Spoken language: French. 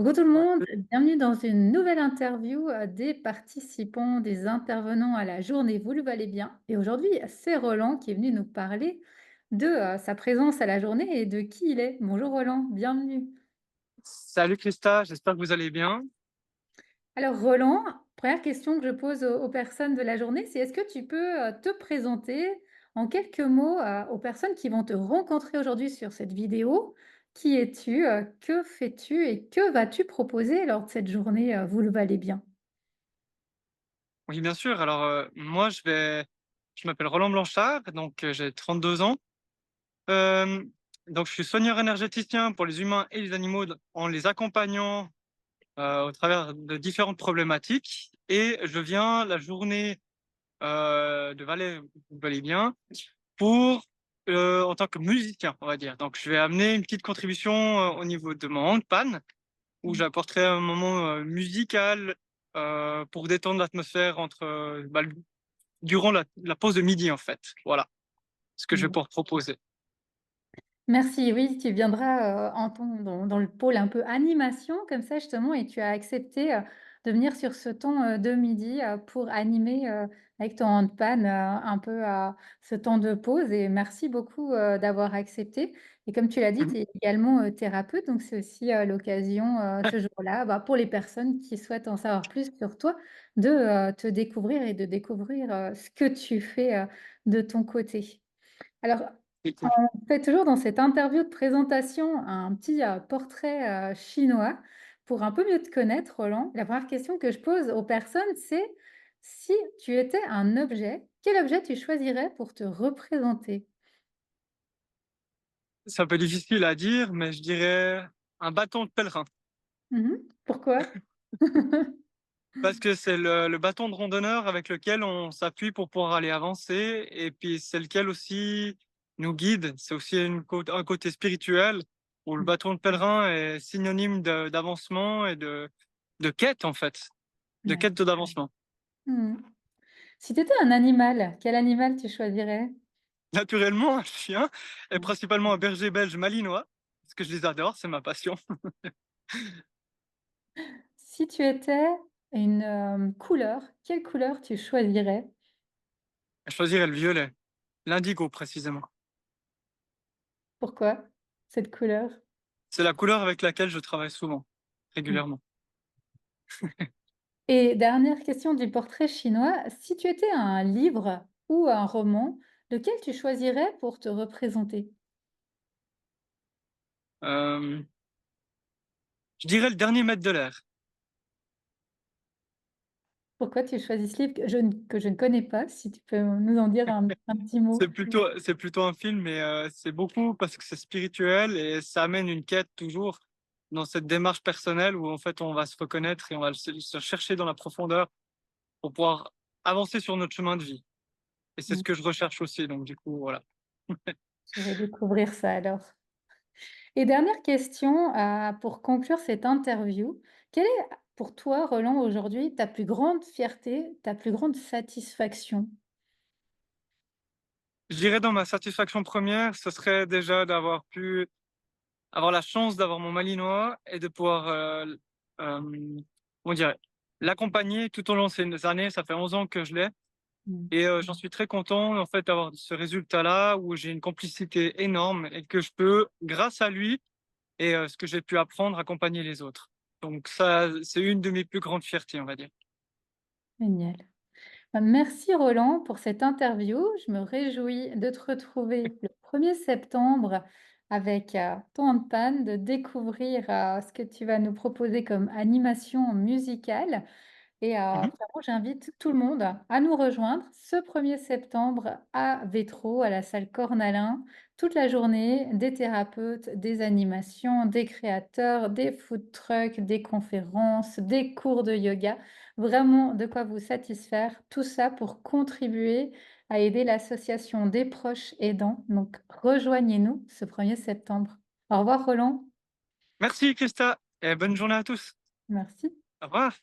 Coucou tout le Ouais. monde, bienvenue dans une nouvelle interview des participants, des intervenants à la journée Vous le valez bien. Et aujourd'hui, c'est Roland qui est venu nous parler de sa présence à la journée et de qui il est. Bonjour Roland, bienvenue. Salut Christa, j'espère que vous allez bien. Alors Roland, première question que je pose aux personnes de la journée, c'est est-ce que tu peux te présenter en quelques mots aux personnes qui vont te rencontrer aujourd'hui sur cette vidéo? Qui es-tu? Que fais-tu et que vas-tu proposer lors de cette journée Vous le valez bien? Oui, bien sûr. Alors, moi, je m'appelle Roland Blanchard, donc j'ai 32 ans. Hem, donc je suis soigneur énergéticien pour les humains et les animaux en les accompagnant, au travers de différentes problématiques et je viens la journée, de Valais vous valez bien, pour, en tant que musicien, on va dire. Donc je vais amener une petite contribution, au niveau de mon handpan. Où j'apporterai un moment, musical, pour détendre l'atmosphère entre, durant la pause de midi, en fait. Voilà, ce que je vais Mmh. pouvoir proposer. Merci, oui, tu viendras, en ton dans le pôle un peu animation comme ça justement et tu as accepté, de venir sur ce temps, de midi, pour animer, avec ton handpan, un peu, ce temps de pause et merci beaucoup, d'avoir accepté et comme tu l'as dit, Mmh tu mh. es également, thérapeute donc c'est aussi, l'occasion, ce jour-là, bah, pour les personnes qui souhaitent en savoir plus sur toi, de, te découvrir et de découvrir, ce que tu fais, de ton côté. Alors C'est cool. on fait toujours dans cette interview de présentation un petit, portrait, chinois pour un peu mieux te connaître, Roland. La première question que je pose aux personnes, c'est: si tu étais un objet, quel objet tu choisirais pour te représenter? C'est un peu difficile à dire, mais je dirais un bâton de pèlerin. Mmh. Pourquoi? Parce que c'est le bâton de randonneur avec lequel on s'appuie pour pouvoir aller avancer et puis c'est lequel aussi nous guide. C'est aussi un côté spirituel où le bâton de pèlerin est synonyme d'avancement et de quête, en fait, de Ouais. quête d'avancement. Mmh. Si tu étais un animal, quel animal tu choisirais? Naturellement, un chien et principalement un berger belge malinois, parce que je les adore, c'est ma passion. Si tu étais une, couleur, quelle couleur tu choisirais? Je choisirais le violet, l'indigo précisément. Pourquoi cette couleur? C'est la couleur avec laquelle je travaille souvent, régulièrement. Et dernière question du portrait chinois, si tu étais un livre ou un roman, lequel tu choisirais pour te représenter? Hem, je dirais le dernier maître de l'air. Pourquoi tu choisis ce livre que je ne connais pas? Si tu peux nous en dire un petit mot. C'est plutôt un film, mais c'est beaucoup parce que c'est spirituel et ça amène une quête toujours dans cette démarche personnelle où en fait on va se reconnaître et on va se chercher dans la profondeur pour pouvoir avancer sur notre chemin de vie et c'est Mmh, ce que je recherche aussi donc du coup voilà. je vais découvrir ça alors. Et dernière question, pour conclure cette interview, quelle est pour toi, Roland, aujourd'hui, ta plus grande fierté, ta plus grande satisfaction? Je dirais dans ma satisfaction première, ce serait déjà d'avoir pu avoir la chance d'avoir mon malinois et de pouvoir, comment dire? L'accompagner tout au long de ces années. Ça fait 11 ans que je l'ai Mmh. et j'en suis très content, en fait, d'avoir ce résultat-là où j'ai une complicité énorme et que je peux, grâce à lui et ce que j'ai pu apprendre, accompagner les autres. Donc ça, c'est une de mes plus grandes fiertés, on va dire. Génial. Bah, merci Roland pour cette interview. Je me réjouis de te retrouver le 1er septembre avec, ton handpan, de découvrir, ce que tu vas nous proposer comme animation musicale. Et Mmh mh. vraiment, j'invite tout le monde à nous rejoindre ce 1er septembre à Vétro, à la salle Cornalin. Toute la journée, des thérapeutes, des animations, des créateurs, des food trucks, des conférences, des cours de yoga. Vraiment de quoi vous satisfaire. Tout ça pour contribuer à aider l'association des proches aidants. Donc rejoignez-nous ce 1er septembre. Au revoir Roland. Merci Christa et bonne journée à tous. Merci. Au revoir.